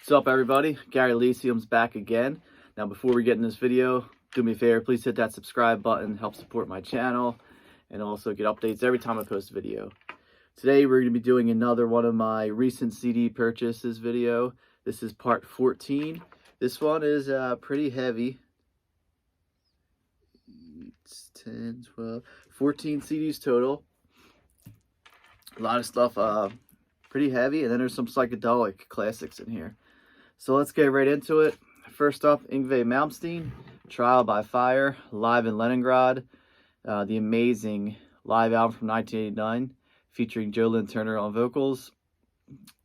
What's up, everybody? Gary Elysium's back again. Now, before we get in this video, do me a favor, please hit that subscribe button, help support my channel, and also get updates every time I post a video. Today, we're going to be doing another one of my recent CD purchases video. This is part 14. This one is pretty heavy. It's 10, 12, 14 CDs total. A lot of stuff, pretty heavy, and then there's some psychedelic classics in here. So let's get right into it. First up, Yngwie Malmsteen, Trial by Fire, live in Leningrad. The amazing live album from 1989, featuring Joe Lynn Turner on vocals.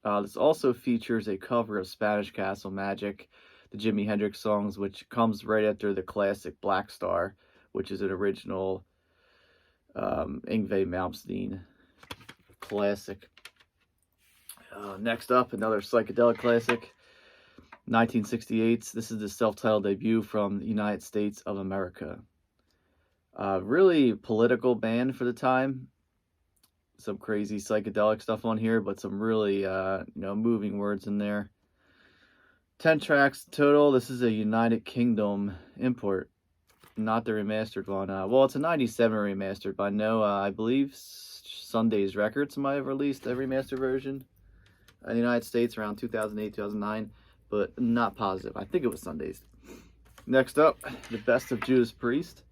This also features a cover of Spanish Castle Magic, the Jimi Hendrix songs, which comes right after the classic Black Star, which is an original Yngwie Malmsteen classic. Next up, another psychedelic classic, 1968's. This is the self-titled debut from the United States of America. Really political band for the time. Some crazy psychedelic stuff on here, but some really moving words in there. 10 tracks total. This is a United Kingdom import, not the remastered one. Well, it's a 97 remastered, but I know I believe Sunday's Records might have released a remastered version in the United States around 2008, 2009, but not positive. I think it was Sunday's. Next up, the best of Judas Priest.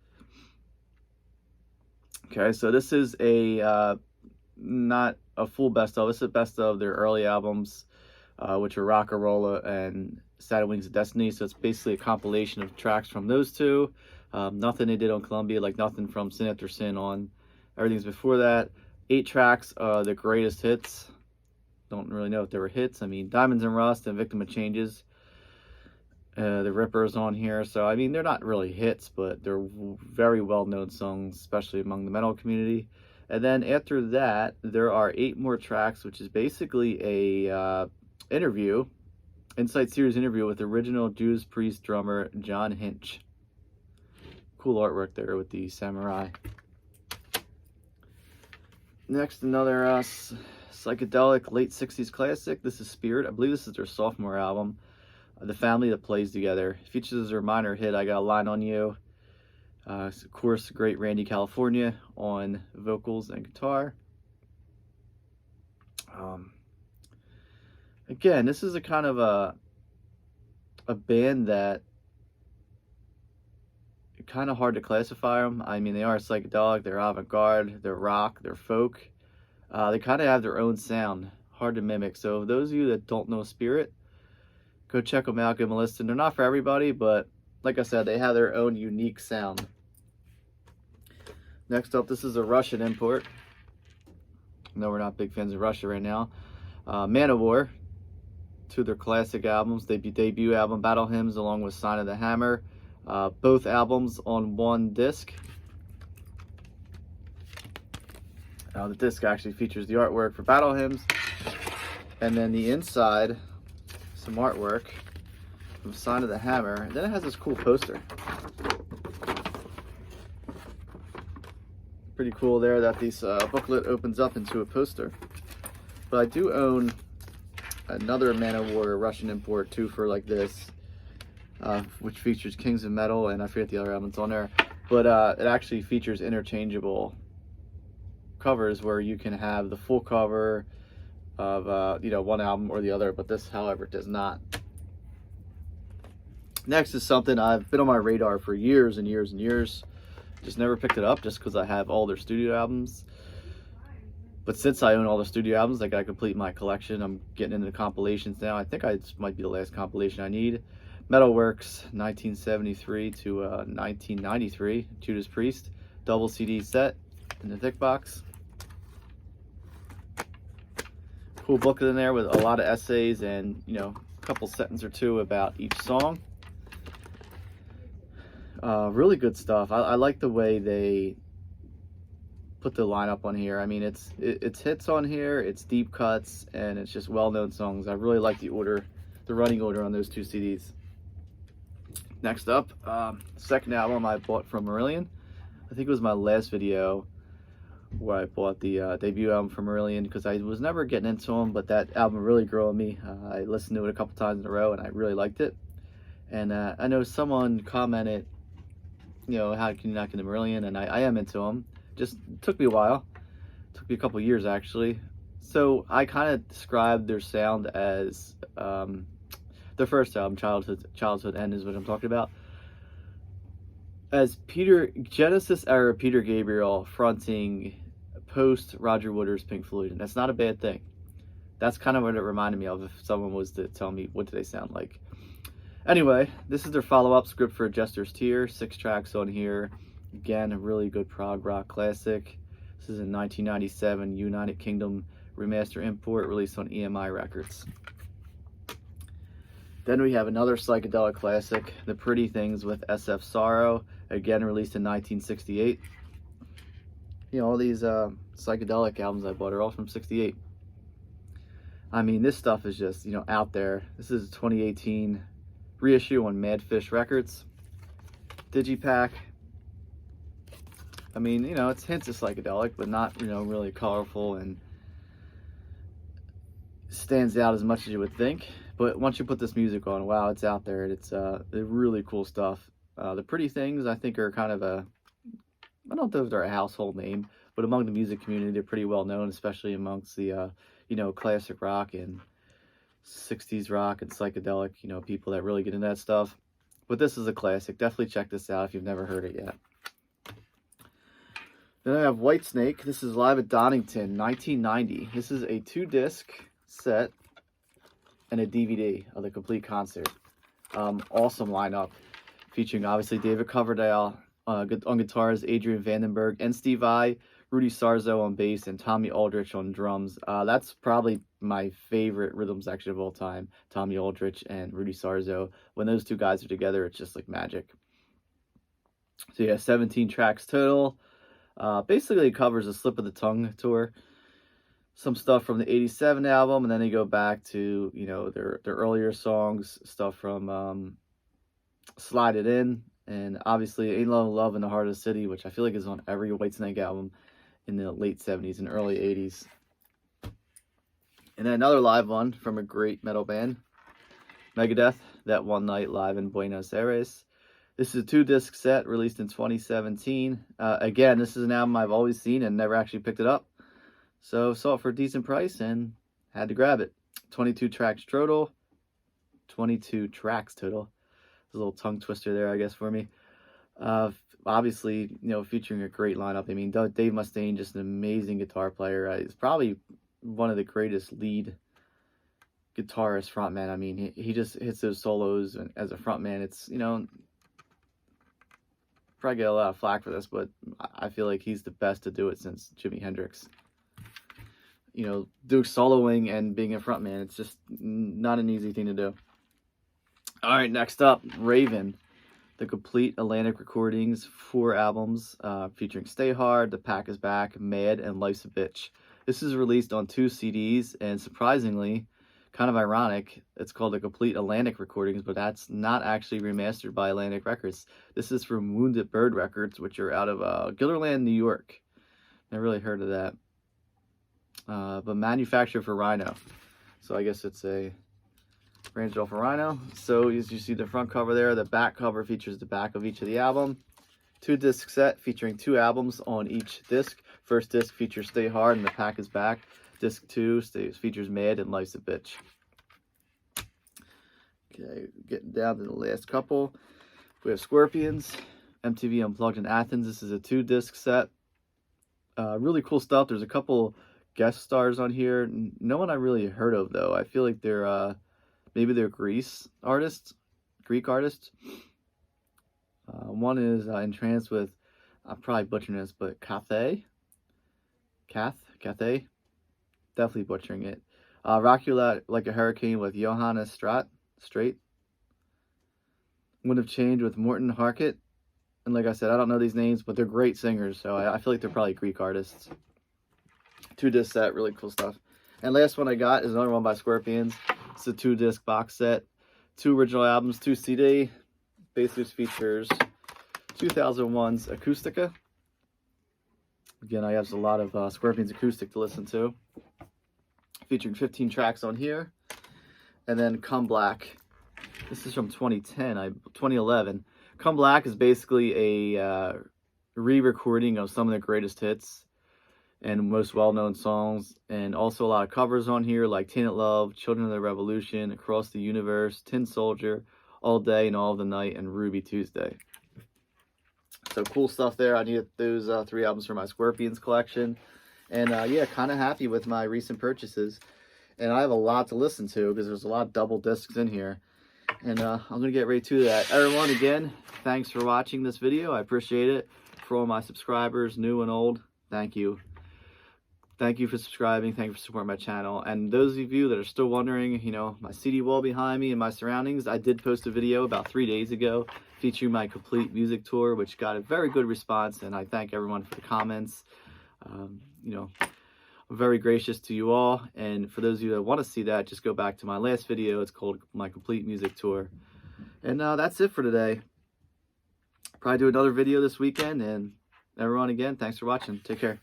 Okay, so this is a not a full best of. This is a best of their early albums, which are Rock-a-Rolla and Sad Wings of Destiny. So it's basically a compilation of tracks from those two. Nothing they did on Columbia, like nothing from Sin After Sin on. Everything's before that. 8 tracks, the greatest hits. Don't really know if they were hits. I mean, Diamonds and Rust and Victim of Changes. The Ripper's on here. So, I mean, they're not really hits, but they're very well-known songs, especially among the metal community. And then after that, there are 8 more tracks, which is basically a interview, Insight Series interview with original Judas Priest drummer John Hinch. Cool artwork there with the samurai. Next, another psychedelic late 60s classic. This is Spirit. I believe this is their sophomore album. The Family That Plays Together. It features their minor hit, I Got a Line on You. Of course, great Randy California on vocals and guitar. Again, this is a kind of a band that kind of hard to classify them. I mean, they are psychedelic, they're avant-garde, they're rock, they're folk. They kind of have their own sound, hard to mimic. So those of you that don't know Spirit, go check them out, give them a listen. They're not for everybody, but like I said, they have their own unique sound. Next up, this is a Russian import. No, we're not big fans of Russia right now. Manowar, 2 of their classic albums, debut album, Battle Hymns, along with Sign of the Hammer. Both albums on one disc. The disc actually features the artwork for Battle Hymns, and then the inside, some artwork from Sign of the Hammer. And then it has this cool poster. Pretty cool there that this booklet opens up into a poster. But I do own another Manowar Russian import too for like this. Which features Kings of Metal, and I forget the other albums on there, but it actually features interchangeable covers where you can have the full cover of one album or the other, but this, however, does not. Next is something I've been on my radar for years and years and years, just never picked it up just because I have all their studio albums. But since I own all the studio albums, I gotta complete my collection. I'm getting into the compilations now. I think this might be the last compilation I need. Metalworks, 1973 to 1993, Judas Priest, double CD set in the thick box. Cool booklet in there with a lot of essays and, a couple sentences or two about each song. Really good stuff. I like the way they put the lineup on here. I mean, it's hits on here, it's deep cuts, and it's just well-known songs. I really like the running order on those 2 CDs. Next up, second album I bought from Marillion. I think it was my last video where I bought the debut album from Marillion, because I was never getting into them, but that album really grew on me. I listened to it a couple times in a row, and I really liked it. And I know someone commented, you know, how can you not get into Marillion? And I am into them. Just took me a while. Took me a couple years, actually. So I kind of described their sound as their first album, Childhood End, is what I'm talking about, as Genesis era Peter Gabriel fronting post Roger Waters Pink Floyd, and that's not a bad thing. That's kind of what it reminded me of if someone was to tell me what do they sound like. Anyway, this is their follow-up, Script for a Jester's Tear. 6 tracks on here. Again, a really good prog rock classic. This is a 1997 United Kingdom remaster import released on EMI Records. Then we have another psychedelic classic, The Pretty Things with SF Sorrow, again released in 1968. You know, all these psychedelic albums I bought are all from 68. I mean, this stuff is just, you know, out there. This is a 2018 reissue on Madfish Records. Digipack. I mean, you know, it's hints of psychedelic, but not, you know, really colorful and stands out as much as you would think. But once you put this music on, wow, it's out there. It's really cool stuff. The Pretty Things, I think, are kind of a, I don't know if they're a household name, but among the music community, they're pretty well known, especially amongst the, you know, classic rock and 60s rock and psychedelic, you know, people that really get into that stuff. But this is a classic. Definitely check this out if you've never heard it yet. Then I have Whitesnake. This is live at Donington, 1990. This is a 2-disc set and a DVD of the complete concert. Awesome lineup, featuring obviously David Coverdale on guitars, Adrian Vandenberg and Steve Vai, Rudy Sarzo on bass, and Tommy Aldrich on drums. That's probably my favorite rhythm section of all time, Tommy Aldrich and Rudy Sarzo. When those two guys are together, it's just like magic. So yeah, 17 tracks total. Basically it covers a Slip of the Tongue tour, some stuff from the 87 album, and then they go back to, you know, their earlier songs, stuff from Slide It In, and obviously Ain't Love in the Heart of the City, which I feel like is on every Whitesnake album in the late 70s and early 80s. And then another live one from a great metal band, Megadeth, That One Night Live in Buenos Aires. This is a 2-disc set released in 2017. Again, this is an album I've always seen and never actually picked it up. So saw it for a decent price and had to grab it. 22 tracks total. 22 tracks total. There's a little tongue twister there, I guess, for me. Obviously, you know, featuring a great lineup. I mean, Dave Mustaine, just an amazing guitar player. He's probably one of the greatest lead guitarist frontman. I mean, he just hits those solos, and as a frontman, it's, you know, probably get a lot of flack for this, but I feel like he's the best to do it since Jimi Hendrix. You know, doing soloing and being a frontman, it's just not an easy thing to do. All right, next up, Raven, the complete Atlantic recordings, 4 albums featuring Stay Hard, The Pack Is Back, Mad, and Life's a Bitch. This is released on 2 CDs, and surprisingly, kind of ironic, it's called the Complete Atlantic Recordings, but that's not actually remastered by Atlantic Records. This is from Wounded Bird Records, which are out of Gilderland, New York. Never really heard of that. But manufactured for Rhino. So I guess it's a branched off of Rhino. So as you see the front cover there, the back cover features the back of each of the album. 2-disc set featuring 2 albums on each disc. First disc features Stay Hard and The Pack Is Back. Disc 2 features Mad and Life's a Bitch. Okay, getting down to the last couple. We have Scorpions, MTV Unplugged in Athens. This is a 2-disc set. Really cool stuff. There's a couple guest stars on here. No one I really heard of, though. I feel like they're maybe they're Greek artists. One is entranced with, I'm probably butchering this, but Cathay. Definitely butchering it. Rock You Like a Hurricane with Johannes Straight. Would Have Changed with Morton Harkett. And like I said, I don't know these names, but they're great singers, so I feel like they're probably Greek artists. 2-disc set, really cool stuff. And last one I got is another one by Scorpions. It's a 2-disc box set. 2 original albums, 2 CD. Basically features 2001's Acoustica. Again, I have a lot of Scorpions acoustic to listen to, featuring 15 tracks on here. And then Come Black. This is from 2011. Come Black is basically a re-recording of some of their greatest hits and most well-known songs, and also a lot of covers on here like Tainted Love, Children of the Revolution, Across the Universe, Tin Soldier, All Day and All of the Night, and Ruby Tuesday. So cool stuff there. I needed those 3 albums for my Scorpions collection. And yeah, kind of happy with my recent purchases. And I have a lot to listen to because there's a lot of double discs in here. And I'm going to get right to that. Everyone, again, thanks for watching this video. I appreciate it. For all my subscribers, new and old, thank you. Thank you for subscribing. Thank you for supporting my channel. And those of you that are still wondering, you know, my CD wall behind me and my surroundings, I did post a video about 3 days ago featuring my complete music tour, which got a very good response. And I thank everyone for the comments. You know, I'm very gracious to you all. And for those of you that want to see that, just go back to my last video. It's called My Complete Music Tour. And that's it for today. Probably do another video this weekend. And everyone, again, thanks for watching. Take care.